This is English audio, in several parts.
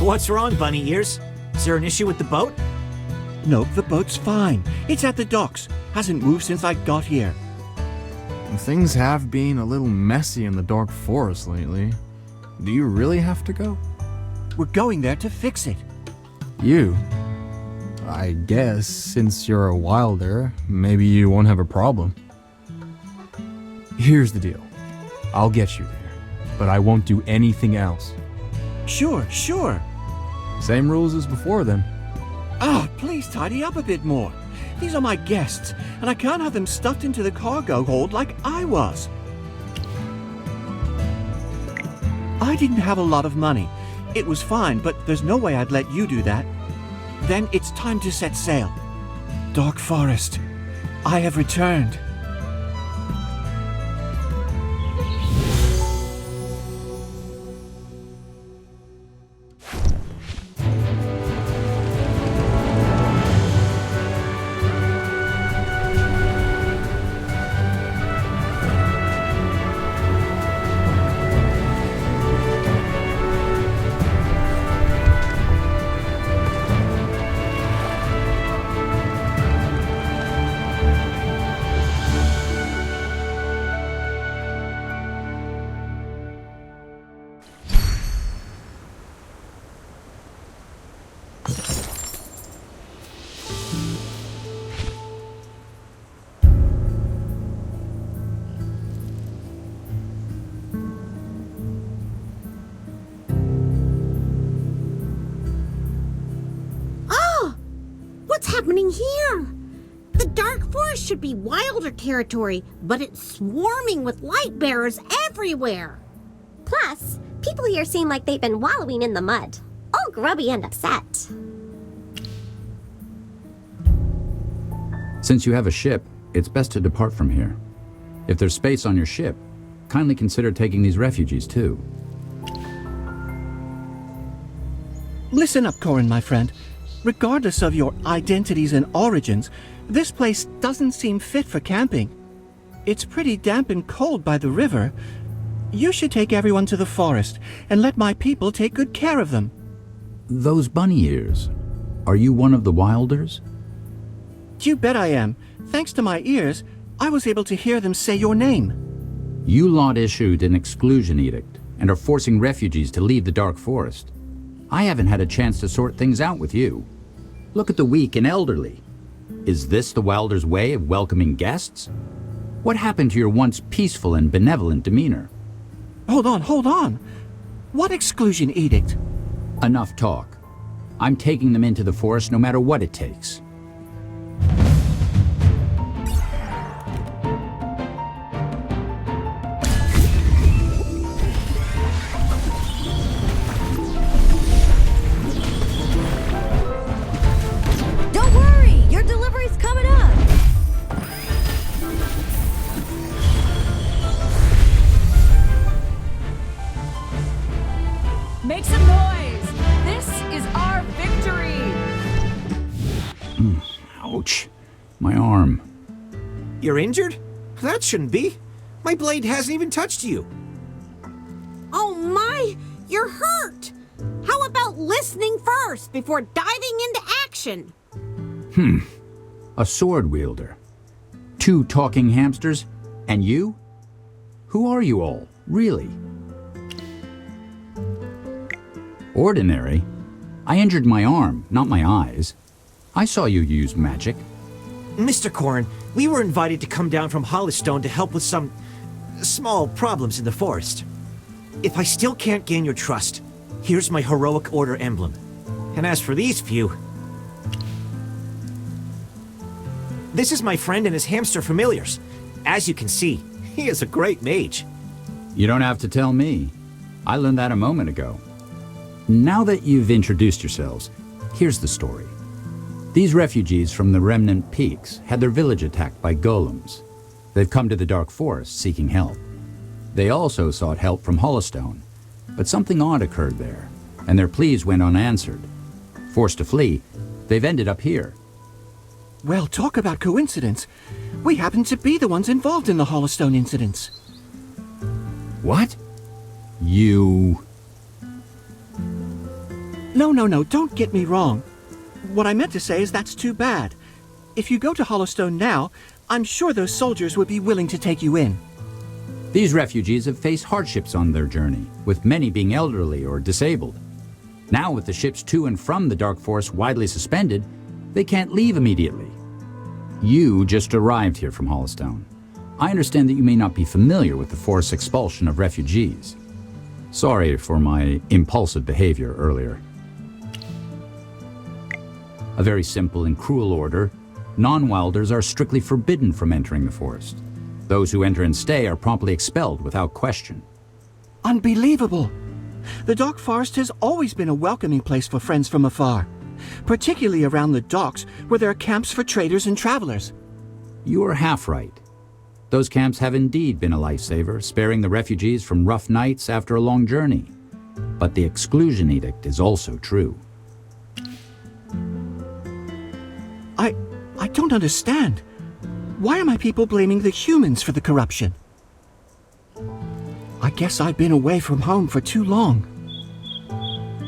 What's wrong, Bunny Ears? Is there an issue with the boat? Nope, the boat's fine. It's at the docks. Hasn't moved since I got here. Things have been a little messy in the dark forest lately. Do you really have to go? We're going there to fix it. You? I guess since you're a wilder, maybe you won't have a problem. Here's the deal. I'll get you there, but I won't do anything else. Sure. Same rules as before then. Ah, please tidy up a bit more. These are my guests, and I can't have them stuffed into the cargo hold like I was. I didn't have a lot of money. It was fine, but there's no way I'd let you do that. Then it's time to set sail. Dark Forest, I have returned. What's happening here? The Dark Forest should be wilder territory, but it's swarming with light bearers everywhere. Plus, people here seem like they've been wallowing in the mud, all grubby and upset. Since you have a ship, it's best to depart from here. If there's space on your ship, kindly consider taking these refugees too. Listen up, Corin, my friend. Regardless of your identities and origins, this place doesn't seem fit for camping. It's pretty damp and cold by the river. You should take everyone to the forest and let my people take good care of them. Those bunny ears, are you one of the wilders? You bet I am. Thanks to my ears, I was able to hear them say your name. You lot issued an exclusion edict and are forcing refugees to leave the Dark Forest. I haven't had a chance to sort things out with you. Look at the weak and elderly. Is this the Wilders' way of welcoming guests? What happened to your once peaceful and benevolent demeanor? Hold on. What exclusion edict? Enough talk. I'm taking them into the forest no matter what it takes. Make some noise! This is our victory! Ouch. My arm. You're injured? That shouldn't be. My blade hasn't even touched you. Oh my, you're hurt! How about listening first before diving into action? A sword wielder. 2 talking hamsters? And you? Who are you all, really? Ordinary? I injured my arm, not my eyes. I saw you use magic. Mr. Corn, we were invited to come down from Hollystone to help with some small problems in the forest. If I still can't gain your trust, here's my heroic order emblem. And as for these few, this is my friend and his hamster familiars. As you can see, he is a great mage. You don't have to tell me. I learned that a moment ago. Now that you've introduced yourselves, here's the story. These refugees from the Remnant Peaks had their village attacked by golems. They've come to the Dark Forest seeking help. They also sought help from Hollystone, but something odd occurred there, and their pleas went unanswered. Forced to flee, they've ended up here. Well, talk about coincidence. We happen to be the ones involved in the Hollystone incidents. What? You... No, don't get me wrong. What I meant to say is that's too bad. If you go to Hollowstone now, I'm sure those soldiers would be willing to take you in. These refugees have faced hardships on their journey, with many being elderly or disabled. Now, with the ships to and from the Dark Forest widely suspended, they can't leave immediately. You just arrived here from Hollowstone. I understand that you may not be familiar with the forced expulsion of refugees. Sorry for my impulsive behavior earlier. A very simple and cruel order. Non-wilders are strictly forbidden from entering the forest. Those who enter and stay are promptly expelled without question. Unbelievable! The Dark Forest has always been a welcoming place for friends from afar, particularly around the docks where there are camps for traders and travelers. You are half right. Those camps have indeed been a lifesaver, sparing the refugees from rough nights after a long journey. But the exclusion edict is also true. I don't understand. Why are my people blaming the humans for the corruption? I guess I've been away from home for too long.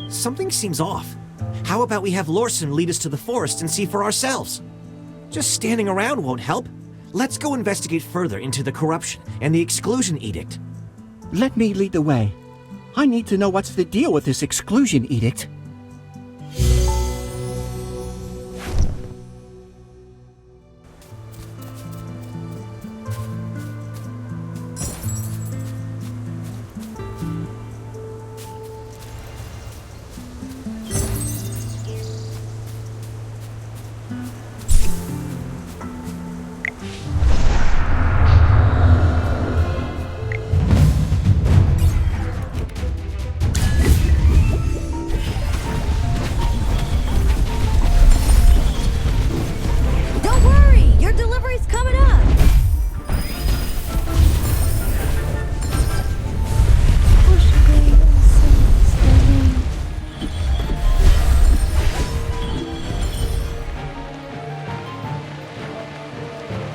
Something seems off. How about we have Lorson lead us to the forest and see for ourselves? Just standing around won't help. Let's go investigate further into the corruption and the exclusion edict. Let me lead the way. I need to know what's the deal with this exclusion edict.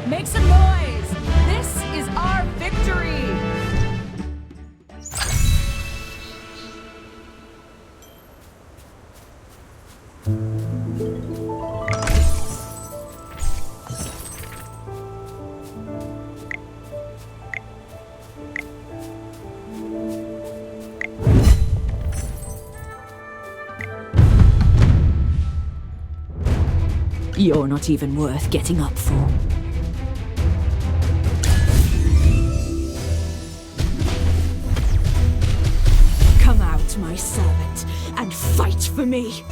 Make some noise! This is our victory! You're not even worth getting up for. Come out, my servant, and fight for me!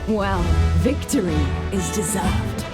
Well, victory is deserved.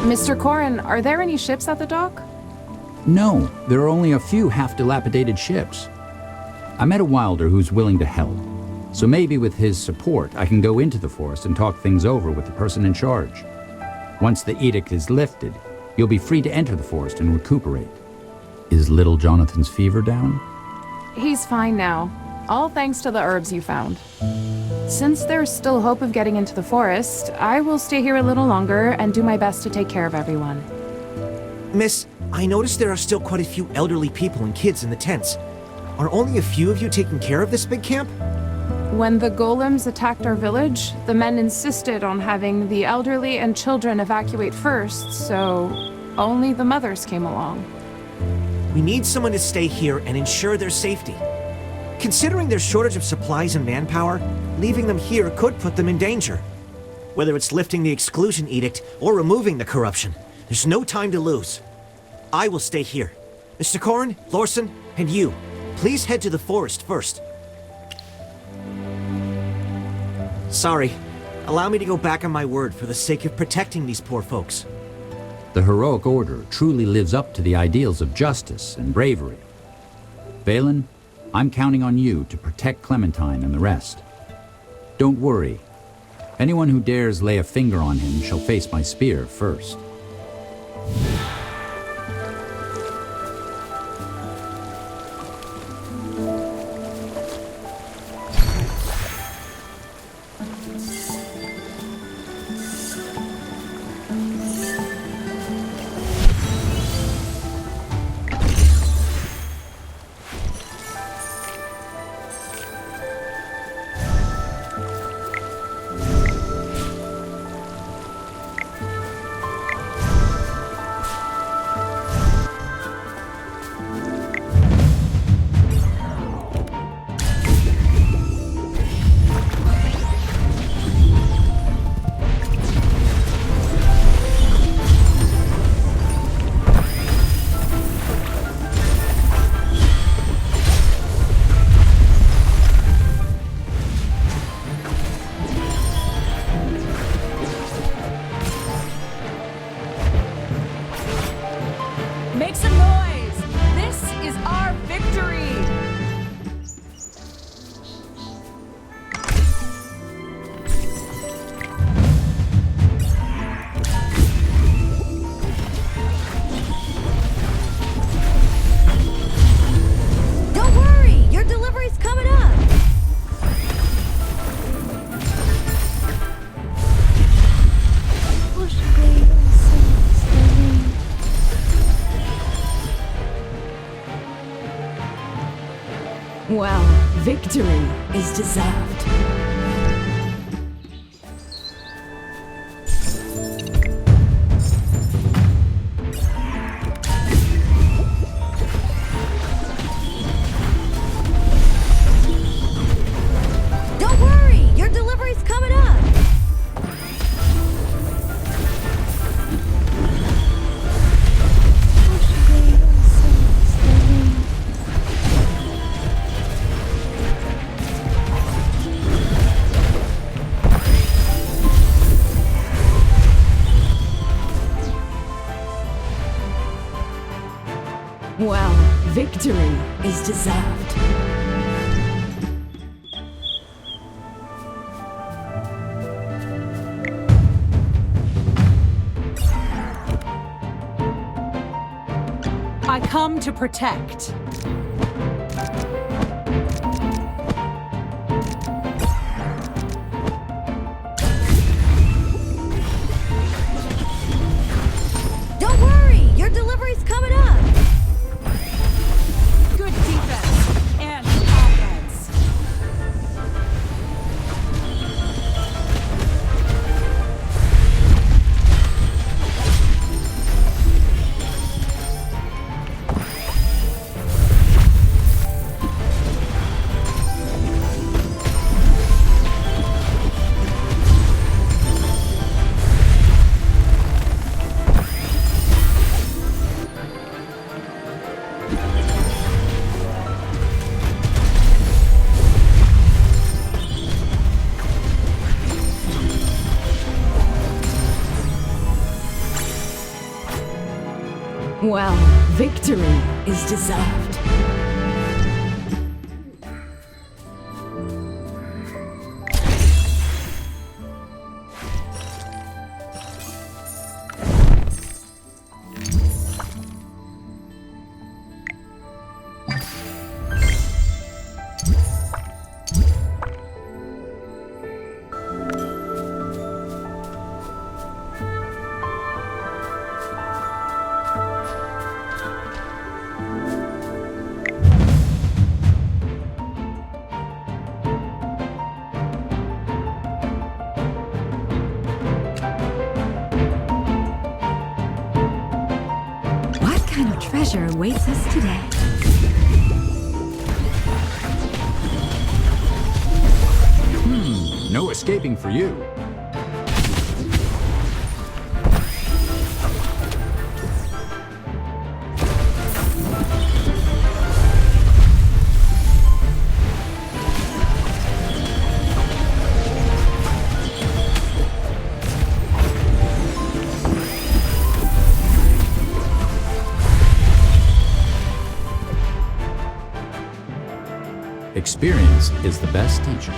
Mr. Corin, are there any ships at the dock? No, there are only a few half-dilapidated ships. I met a wilder who's willing to help, so maybe with his support I can go into the forest and talk things over with the person in charge. Once the edict is lifted, you'll be free to enter the forest and recuperate. Is little Jonathan's fever down? He's fine now, all thanks to the herbs you found. Since there's still hope of getting into the forest, I will stay here a little longer and do my best to take care of everyone. Miss, I noticed there are still quite a few elderly people and kids in the tents. Are only a few of you taking care of this big camp? When the golems attacked our village, the men insisted on having the elderly and children evacuate first, so only the mothers came along. We need someone to stay here and ensure their safety. Considering their shortage of supplies and manpower, leaving them here could put them in danger. Whether it's lifting the exclusion edict or removing the corruption, there's no time to lose. I will stay here. Mr. Corrin, Lorson, and you, please head to the forest first. Sorry. Allow me to go back on my word for the sake of protecting these poor folks. The heroic order truly lives up to the ideals of justice and bravery. Valen, I'm counting on you to protect Clementine and the rest. Don't worry. Anyone who dares lay a finger on him shall face my spear first. Make some noise! This is our victory! Don't worry, your delivery's coming up. Well, victory is deserved. Don't worry, your delivery's coming up. Well, victory is deserved. I come to protect. Don't worry, your delivery's coming up. Good defense and offense. Well, victory is deserved. What kind of treasure awaits us today? No escaping for you. Experience is the best teacher.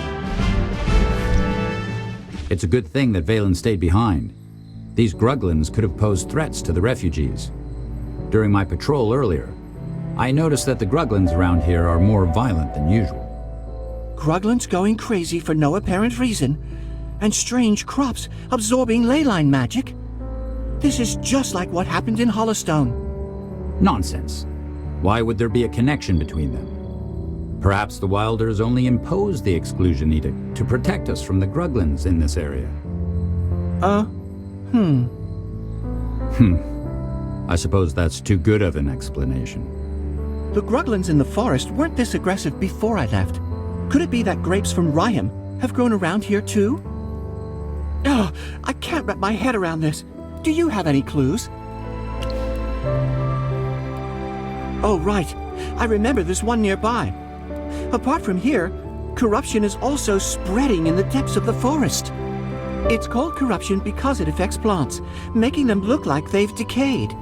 It's a good thing that Valen stayed behind. These Gruglins could have posed threats to the refugees. During my patrol earlier, I noticed that the Gruglins around here are more violent than usual. Gruglins going crazy for no apparent reason, and strange crops absorbing leyline magic. This is just like what happened in Hollowstone. Nonsense. Why would there be a connection between them? Perhaps the Wilders only imposed the exclusion edict to protect us from the Gruglins in this area. I suppose that's too good of an explanation. The Gruglins in the forest weren't this aggressive before I left. Could it be that grapes from Ryham have grown around here too? Oh, I can't wrap my head around this. Do you have any clues? Oh, right. I remember there's one nearby. Apart from here, corruption is also spreading in the depths of the forest. It's called corruption because it affects plants, making them look like they've decayed.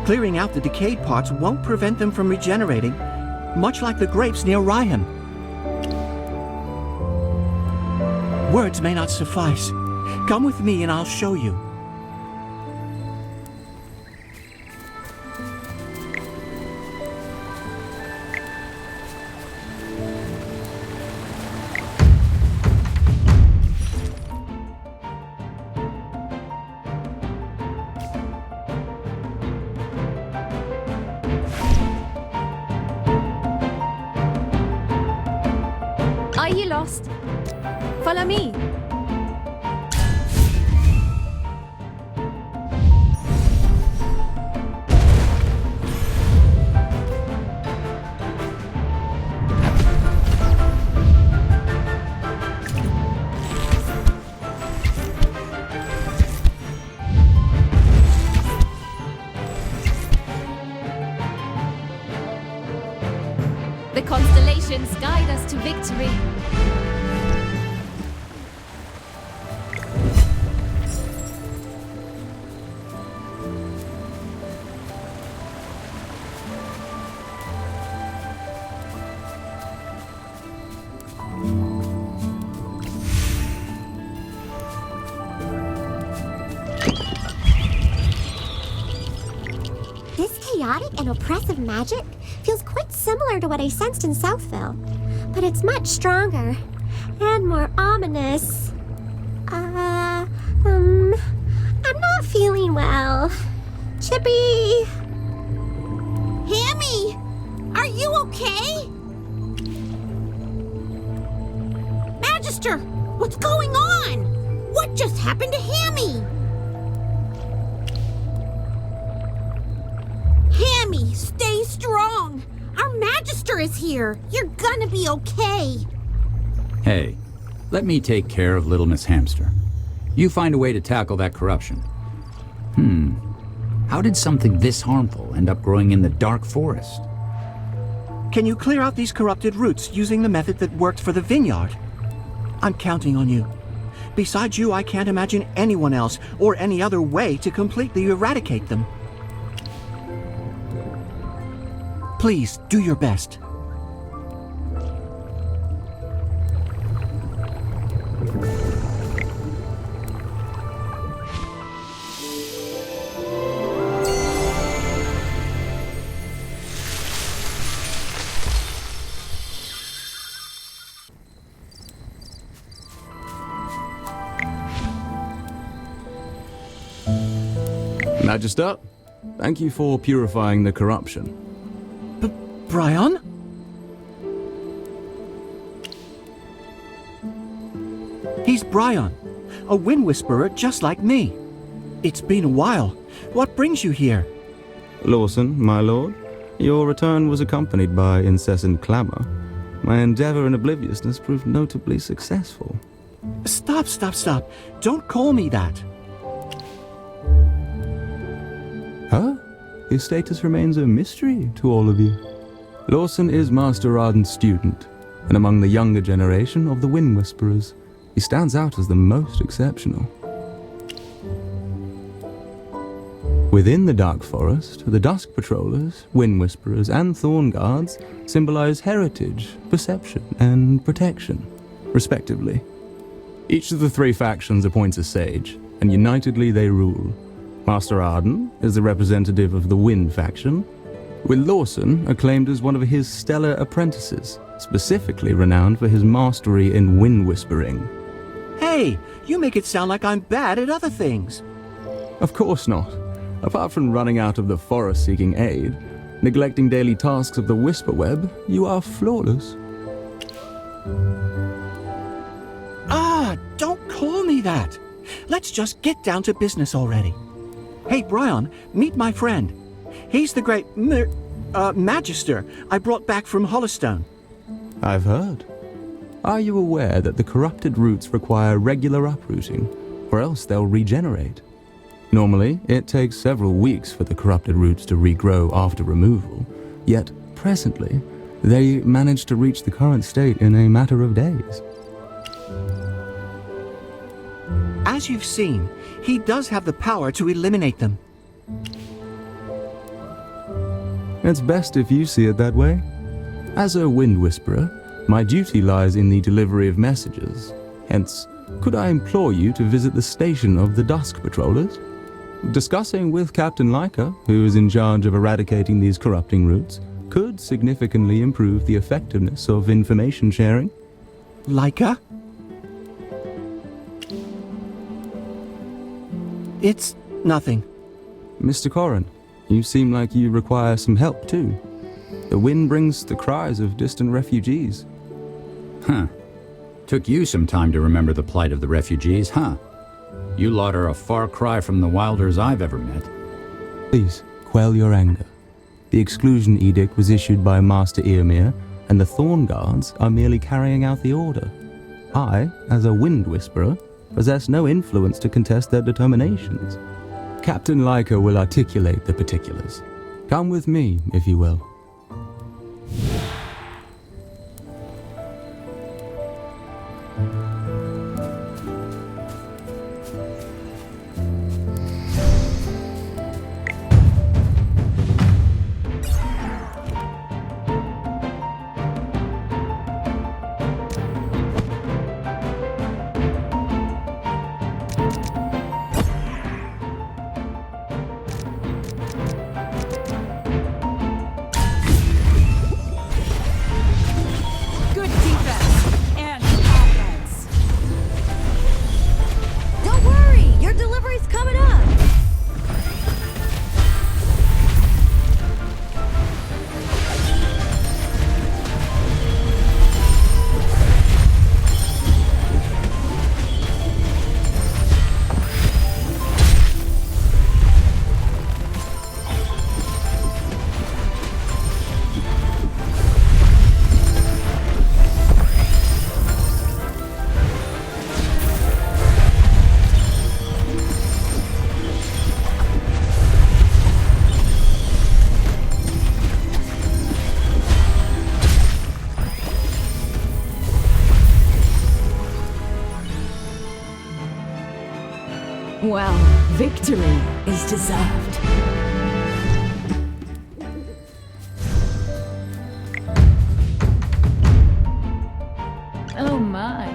Clearing out the decayed parts won't prevent them from regenerating, much like the grapes near Ryham. Words may not suffice. Come with me and I'll show you. Are you lost? Follow me. The constellations guide us to victory. This chaotic and oppressive magic feels quite similar to what I sensed in Southville, but it's much stronger and more ominous. I'm not feeling well. Chippy! Hammy! Are you okay? Magister! What's going on? What just happened to Hammy? Hammy, stay strong! Our Magister is here! You're gonna be okay! Hey, let me take care of Little Miss Hamster. You find a way to tackle that corruption. How did something this harmful end up growing in the dark forest? Can you clear out these corrupted roots using the method that worked for the vineyard? I'm counting on you. Besides you, I can't imagine anyone else or any other way to completely eradicate them. Please, do your best. Magister, thank you for purifying the corruption. Brian? He's Brian, a wind whisperer just like me. It's been a while. What brings you here? Lawson, my lord, your return was accompanied by incessant clamor. My endeavor in obliviousness proved notably successful. Stop, stop, stop. Don't call me that. Huh? His status remains a mystery to all of you. Lawson is Master Arden's student, and among the younger generation of the Wind Whisperers, he stands out as the most exceptional. Within the Dark Forest, the Dusk Patrollers, Wind Whisperers, and Thorn Guards symbolize heritage, perception, and protection, respectively. Each of the three factions appoints a sage, and unitedly they rule. Master Arden is the representative of the Wind faction, with Lawson acclaimed as one of his stellar apprentices, specifically renowned for his mastery in wind whispering. Hey, you make it sound like I'm bad at other things. Of course not. Apart from running out of the forest seeking aid, neglecting daily tasks of the Whisper Web, you are flawless. Ah, don't call me that. Let's just get down to business already. Hey, Brian, meet my friend. He's the great Magister I brought back from Hollowstone. I've heard. Are you aware that the corrupted roots require regular uprooting, or else they'll regenerate? Normally, it takes several weeks for the corrupted roots to regrow after removal, yet presently, they manage to reach the current state in a matter of days. As you've seen, he does have the power to eliminate them. It's best if you see it that way. As a Wind Whisperer, my duty lies in the delivery of messages. Hence, could I implore you to visit the station of the Dusk Patrollers? Discussing with Captain Leica, who is in charge of eradicating these corrupting roots, could significantly improve the effectiveness of information sharing. Leica? It's nothing. Mr. Corrin, you seem like you require some help too. The wind brings the cries of distant refugees. Huh. Took you some time to remember the plight of the refugees, huh? You lot are a far cry from the wilders I've ever met. Please, quell your anger. The exclusion edict was issued by Master Eomir, and the Thorn Guards are merely carrying out the order. I, as a Wind Whisperer, possess no influence to contest their determinations. Captain Leica will articulate the particulars. Come with me, if you will. Well, victory is deserved. Oh my.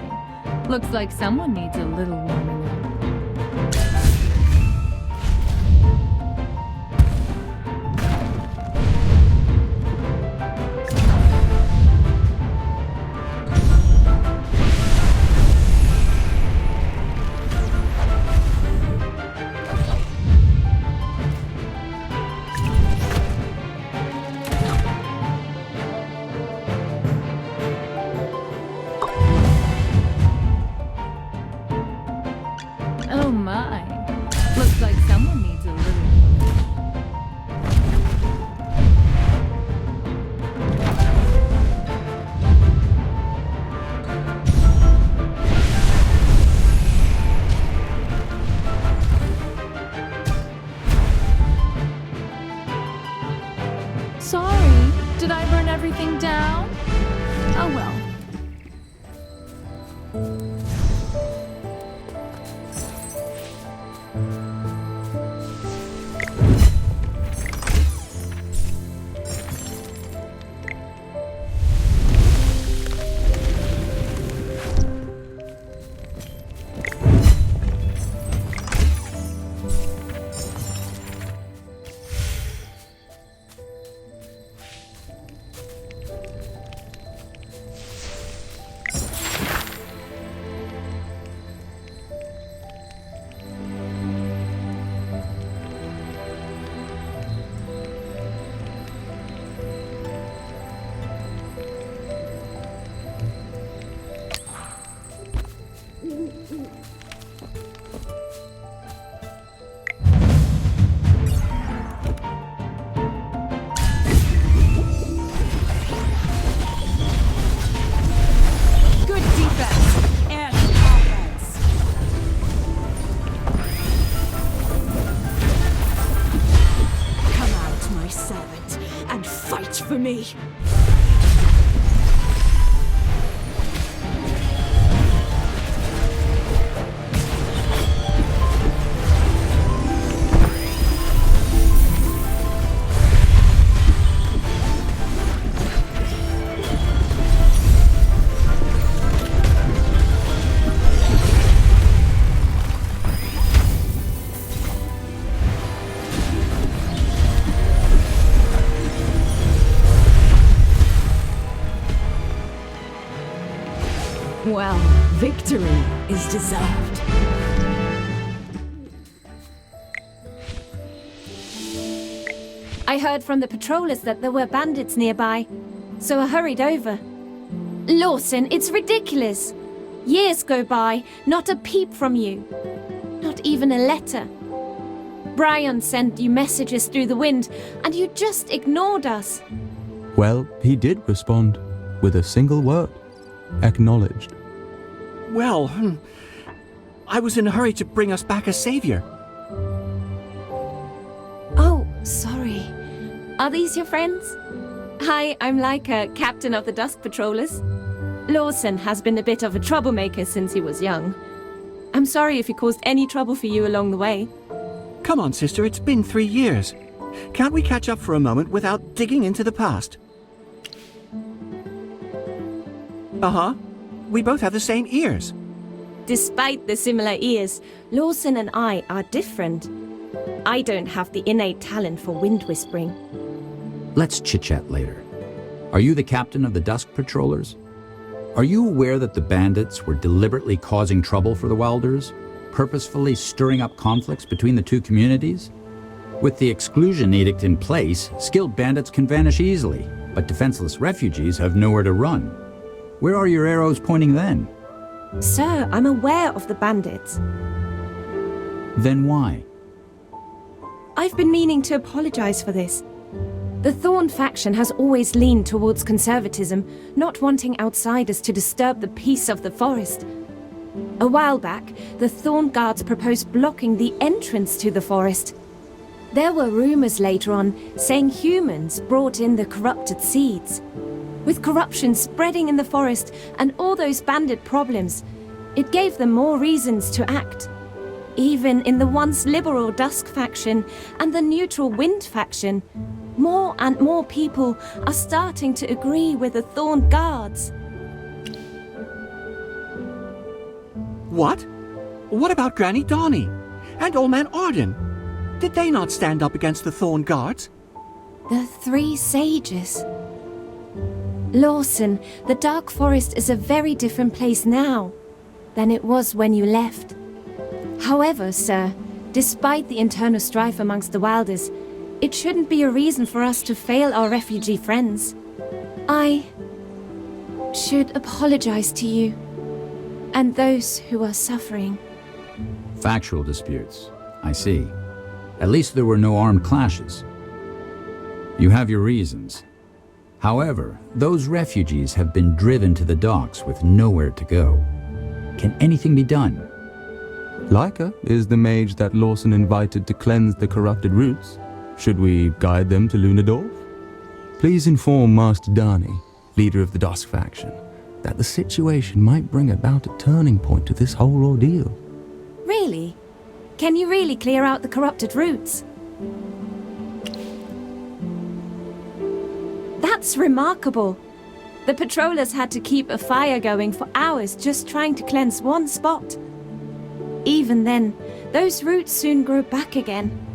Looks like someone needs a little warming up. burn everything down? Oh well. For me. Well, victory is deserved. I heard from the patrollers that there were bandits nearby, so I hurried over. Lawson, it's ridiculous. Years go by, not a peep from you. Not even a letter. Brian sent you messages through the wind, and you just ignored us. Well, he did respond with a single word. Acknowledged. Well, I was in a hurry to bring us back a savior. Oh, sorry. Are these your friends? Hi, I'm Laika, captain of the Dusk Patrollers. Lawson has been a bit of a troublemaker since he was young. I'm sorry if he caused any trouble for you along the way. Come on, sister, it's been 3 years. Can't we catch up for a moment without digging into the past? Uh-huh. We both have the same ears. Despite the similar ears, Lawson and I are different. I don't have the innate talent for wind whispering. Let's chit-chat later. Are you the captain of the Dusk Patrollers? Are you aware that the bandits were deliberately causing trouble for the Wilders, purposefully stirring up conflicts between the two communities? With the exclusion edict in place, skilled bandits can vanish easily, but defenseless refugees have nowhere to run. Where are your arrows pointing then? Sir, I'm aware of the bandits. Then why? I've been meaning to apologize for this. The Thorn faction has always leaned towards conservatism, not wanting outsiders to disturb the peace of the forest. A while back, the Thorn Guards proposed blocking the entrance to the forest. There were rumors later on saying humans brought in the corrupted seeds. With corruption spreading in the forest and all those bandit problems, it gave them more reasons to act. Even in the once liberal Dusk faction and the neutral Wind faction, more and more people are starting to agree with the Thorn Guards. What? What about Granny Donnie? And Old Man Arden? Did they not stand up against the Thorn Guards? The Three Sages. Lawson, the Dark Forest is a very different place now than it was when you left. However, sir, despite the internal strife amongst the Wilders, it shouldn't be a reason for us to fail our refugee friends. I should apologize to you and those who are suffering. Factual disputes. I see. At least there were no armed clashes. You have your reasons. However, those refugees have been driven to the docks with nowhere to go. Can anything be done? Laika is the mage that Lawson invited to cleanse the corrupted roots. Should we guide them to Lunadorf? Please inform Master Dani, leader of the Dusk faction, that the situation might bring about a turning point to this whole ordeal. Really? Can you really clear out the corrupted roots? That's remarkable. The patrollers had to keep a fire going for hours just trying to cleanse one spot. Even then, those roots soon grew back again.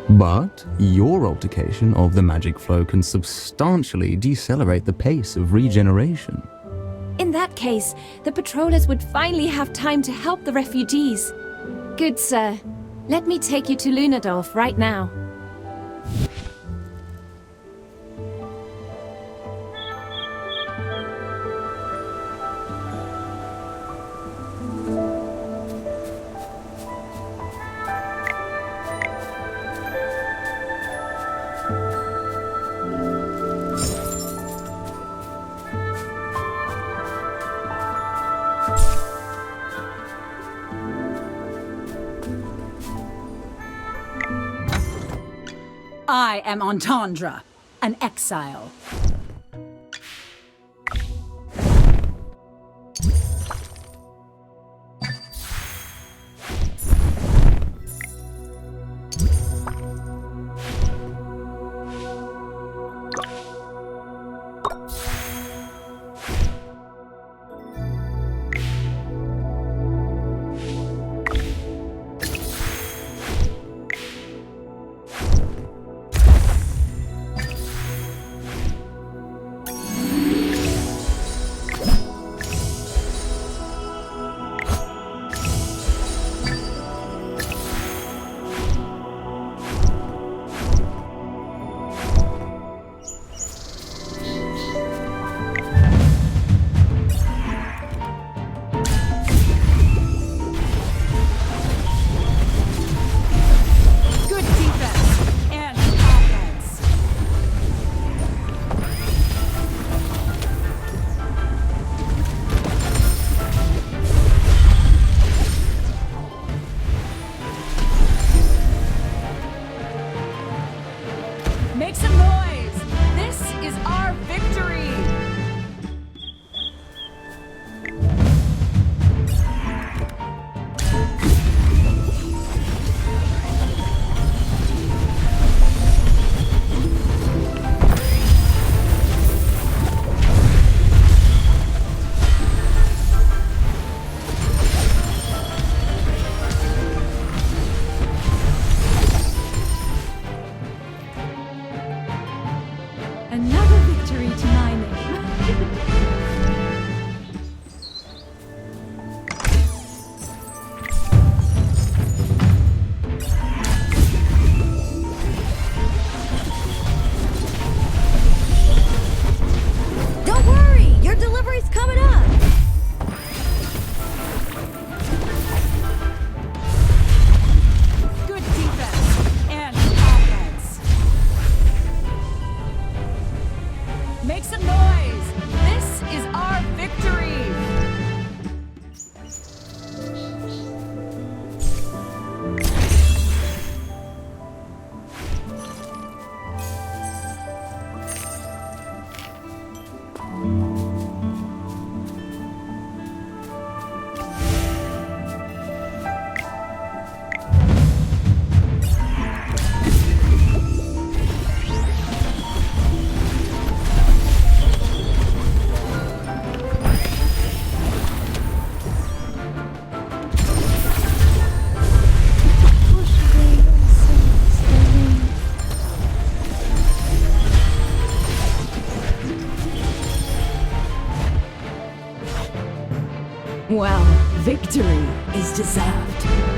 But your altercation of the magic flow can substantially decelerate the pace of regeneration. In that case, the patrollers would finally have time to help the refugees. Good sir, let me take you to Lunadorf right now. I am Entendre, an exile. Make some noise! This is our victory! Another victory to my name. Don't worry, your delivery's coming up. Good defense and offense. Make some noise! This is our victory! Well, victory is deserved.